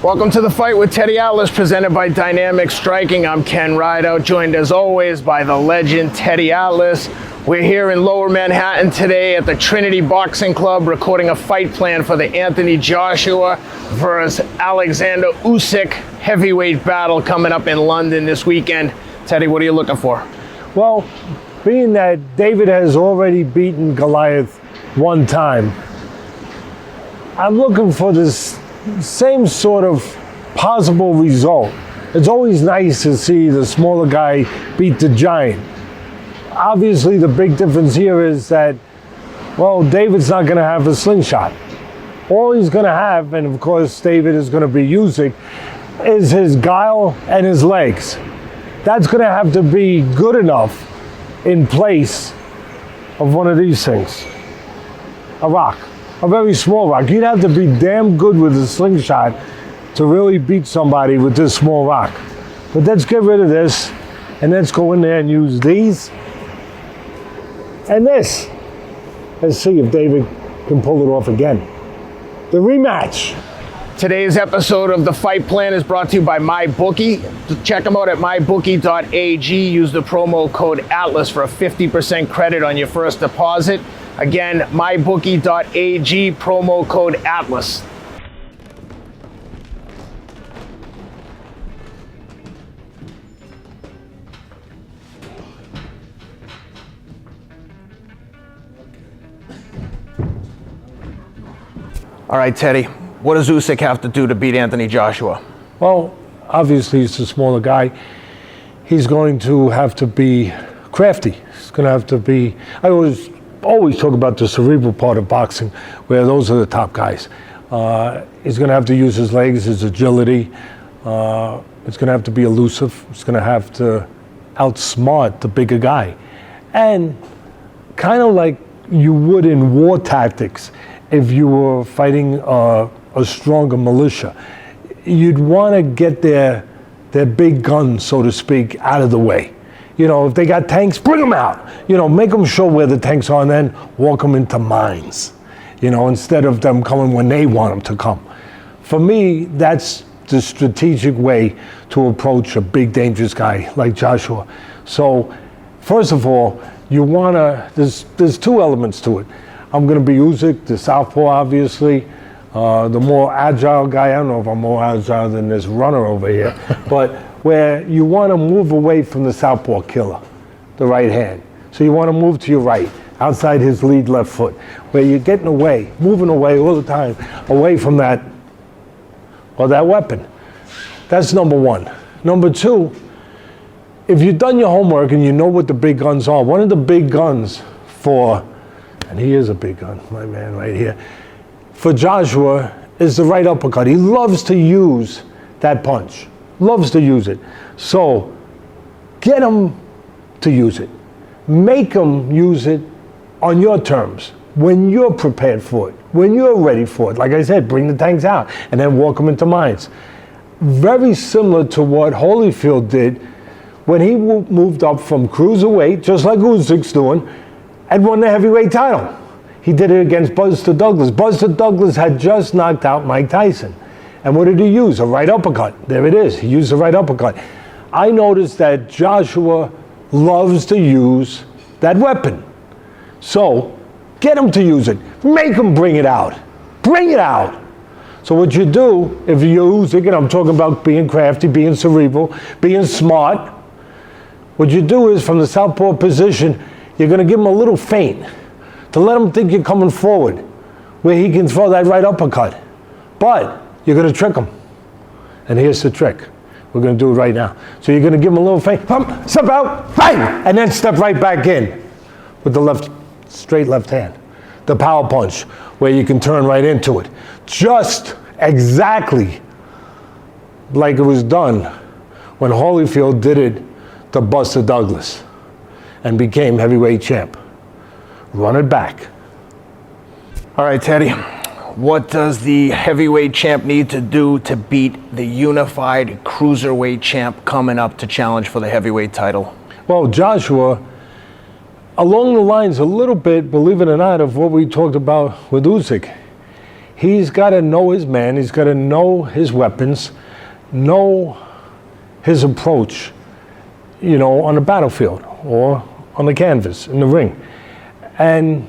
Welcome to The Fight with Teddy Atlas, presented by Dynamic Striking. I'm Ken Rideout, joined as always by the legend Teddy Atlas. We're here in Lower Manhattan today at the Trinity Boxing Club, recording a fight plan for the Anthony Joshua versus Oleksandr Usyk heavyweight battle coming up in London this weekend. Teddy, what are you looking for? Well, being that David has already beaten Goliath one time, I'm looking for this same sort of possible result. It's always nice to see the smaller guy beat the giant. Obviously, the big difference here is that, well, David's not going to have a slingshot. All he's going to have, and of course David is going to be Usyk, is his guile and his legs. That's going to have to be good enough in place of one of these things. A rock. A very small rock. You'd have to be damn good with a slingshot to really beat somebody with this small rock. But let's get rid of this, and let's go in there and use these and this. Let's see if David can pull it off again. The rematch. Today's episode of The Fight Plan is brought to you by MyBookie. Check them out at mybookie.ag. Use the promo code ATLAS for a 50% credit on your first deposit. Again, mybookie.ag, promo code ATLAS. All right, Teddy, what does Usyk have to do to beat Anthony Joshua? Well, obviously he's a smaller guy. He's going to have to be crafty. He's going to have to be, I always talk about the cerebral part of boxing, where those are the top guys. He's going to have to use his legs, his agility. It's going to have to be elusive. It's going to have to outsmart the bigger guy. And kind of like you would in war tactics, if you were fighting a stronger militia, you'd want to get their big guns, so to speak, out of the way. You know, if they got tanks, bring them out. You know, make them show where the tanks are and then walk them into mines. You know, instead of them coming when they want them to come. For me, that's the strategic way to approach a big, dangerous guy like Joshua. So, first of all, you want to, there's two elements to it. I'm going to be Usyk, the southpaw, obviously. The more agile guy, I don't know if I'm more agile than this runner over here, but where you want to move away from the southpaw killer, the right hand. So you want to move to your right, outside his lead left foot, where you're getting away, moving away all the time, away from that, or that weapon. That's number one. Number two, if you've done your homework and you know what the big guns are, one of the big guns for, and he is a big gun, my man right here, for Joshua is the right uppercut. He loves to use that punch. Loves to use it. So get him to use it. Make him use it on your terms, when you're prepared for it, when you're ready for it. Like I said, bring the tanks out and then walk them into mines. Very similar to what Holyfield did when he moved up from cruiserweight, just like Usyk's doing, and won the heavyweight title. He did it against Buster Douglas. Buster Douglas had just knocked out Mike Tyson. And what did he use? A right uppercut. There it is. He used a right uppercut. I noticed that Joshua loves to use that weapon. So get him to use it. Make him bring it out. Bring it out. So what you do, if you use it, and I'm talking about being crafty, being cerebral, being smart, what you do is from the southpaw position, you're going to give him a little feint to let him think you're coming forward, where he can throw that right uppercut. But you're going to trick him. And here's the trick. We're going to do it right now. So you're going to give him a little feint, step out, bang, and then step right back in with the straight left hand. The power punch, where you can turn right into it. Just exactly like it was done when Holyfield did it to Buster Douglas and became heavyweight champ. Run it back. All right, Teddy. What does the heavyweight champ need to do to beat the unified cruiserweight champ coming up to challenge for the heavyweight title? Well, Joshua, along the lines a little bit, believe it or not, of what we talked about with Usyk, he's got to know his man. He's got to know his weapons, know his approach, you know, on the battlefield or on the canvas, in the ring. And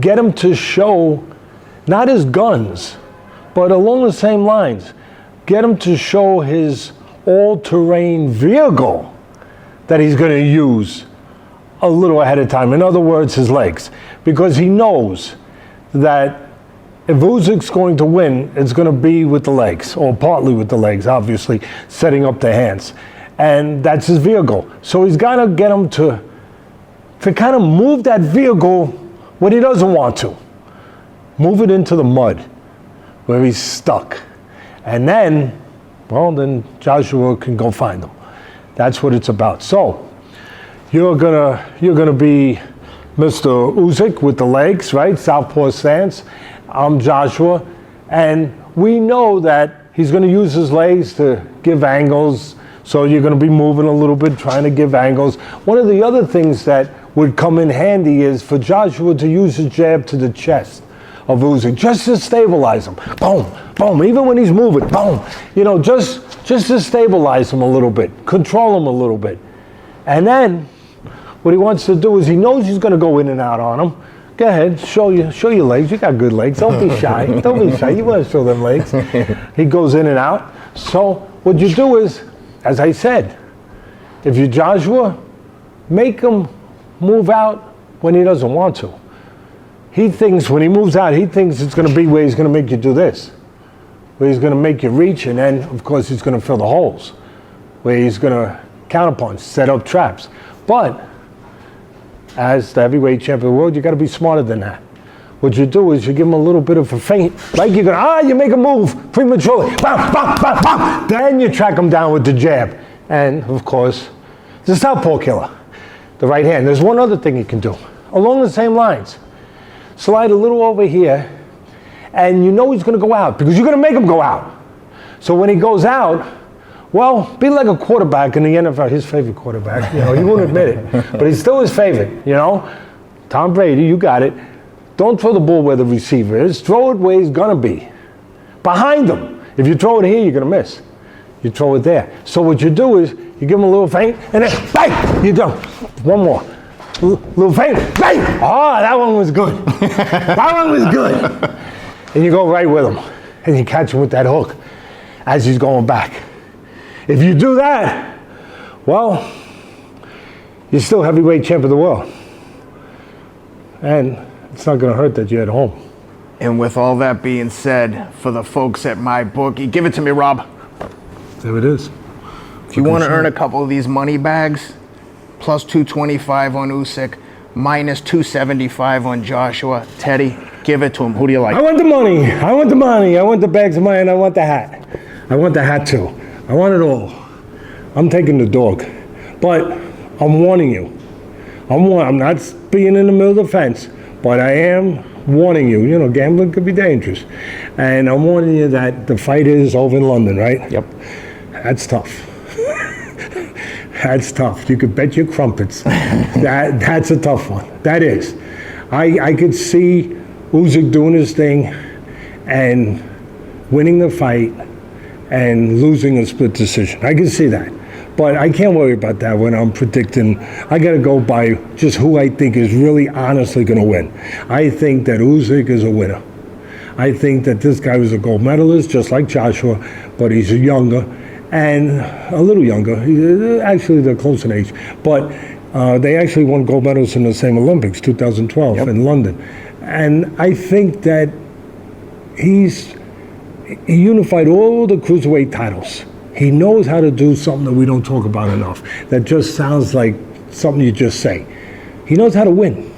get him to show not his guns, but along the same lines, get him to show his all-terrain vehicle that he's going to use a little ahead of time. In other words, his legs. Because he knows that if Usyk's going to win, it's going to be with the legs, or partly with the legs, obviously, setting up the hands. And that's his vehicle. So he's got to get him to kind of move that vehicle when he doesn't want to. Move it into the mud where he's stuck. And then, well, then Joshua can go find him. That's what it's about. So you're gonna be Mr. Usyk with the legs, right? Southpaw stance. I'm Joshua, and we know that he's going to use his legs to give angles. So you're going to be moving a little bit, trying to give angles. One of the other things that would come in handy is for Joshua to use his jab to the chest of Usyk, just to stabilize him. Boom, boom. Even when he's moving, boom. You know, just to stabilize him a little bit, control him a little bit. And then what he wants to do is he knows he's going to go in and out on him. Go ahead, show your legs. You got good legs. Don't be shy. Don't be shy. You want to show them legs. He goes in and out. So what you do is, as I said, if you're Joshua, make him move out when he doesn't want to. He thinks when he moves out, he thinks it's going to be where he's going to make you do this, where he's going to make you reach, and then, of course, he's going to fill the holes, where he's going to counterpunch, set up traps. But as the heavyweight champion of the world, you got to be smarter than that. What you do is you give him a little bit of a feint, like you're going, you make a move prematurely, bam, bam, bam, bam. Then you track him down with the jab. And, of course, the southpaw killer, the right hand. There's one other thing you can do, along the same lines. Slide a little over here, and you know he's going to go out, because you're going to make him go out. So when he goes out, well, be like a quarterback in the NFL, his favorite quarterback. You know, he won't admit it, but he's still his favorite, you know. Tom Brady, you got it. Don't throw the ball where the receiver is. Throw it where he's going to be, behind him. If you throw it here, you're going to miss. You throw it there. So what you do is you give him a little feint, and then bang, you go. One more. Little feint, bang. Oh, that one was good. That one was good. And you go right with him, and you catch him with that hook as he's going back. If you do that, well, you're still heavyweight champ of the world. And it's not going to hurt that you're at home. And with all that being said, for the folks at MyBookie, give it to me, Rob. There it is. If you want to earn a couple of these money bags, plus 225 on Usyk, minus 275 on Joshua. Teddy, give it to him. Who do you like? I want the money. I want the money. I want the bags of money, and I want the hat. I want the hat too. I want it all. I'm taking the dog. But I'm warning you. I'm not being in the middle of the fence, but I am warning you. You know, gambling could be dangerous. And I'm warning you that the fight is over in London, right? Yep. That's tough. That's tough. You could bet your crumpets. That's a tough one. That is. I could see Usyk doing his thing and winning the fight and losing a split decision. I can see that. But I can't worry about that when I'm predicting. I got to go by just who I think is really honestly going to win. I think that Usyk is a winner. I think that this guy was a gold medalist, just like Joshua, but he's younger and a little younger. Actually, they're close in age. But they actually won gold medals in the same Olympics, 2012 in London. And I think that he unified all the cruiserweight titles. He knows how to do something that we don't talk about enough, that just sounds like something you just say. He knows how to win.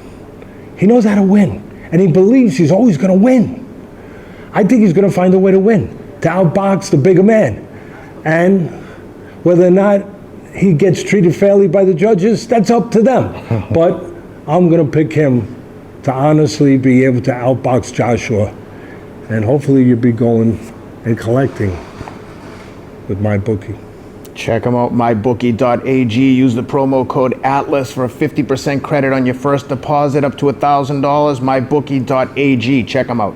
He knows how to win. And he believes he's always going to win. I think he's going to find a way to win, to outbox the bigger man. And whether or not he gets treated fairly by the judges, that's up to them. But I'm going to pick him to honestly be able to outbox Joshua. And hopefully you'll be going and collecting with MyBookie. Check them out, mybookie.ag. Use the promo code ATLAS for a 50% credit on your first deposit up to $1,000. Mybookie.ag. Check them out.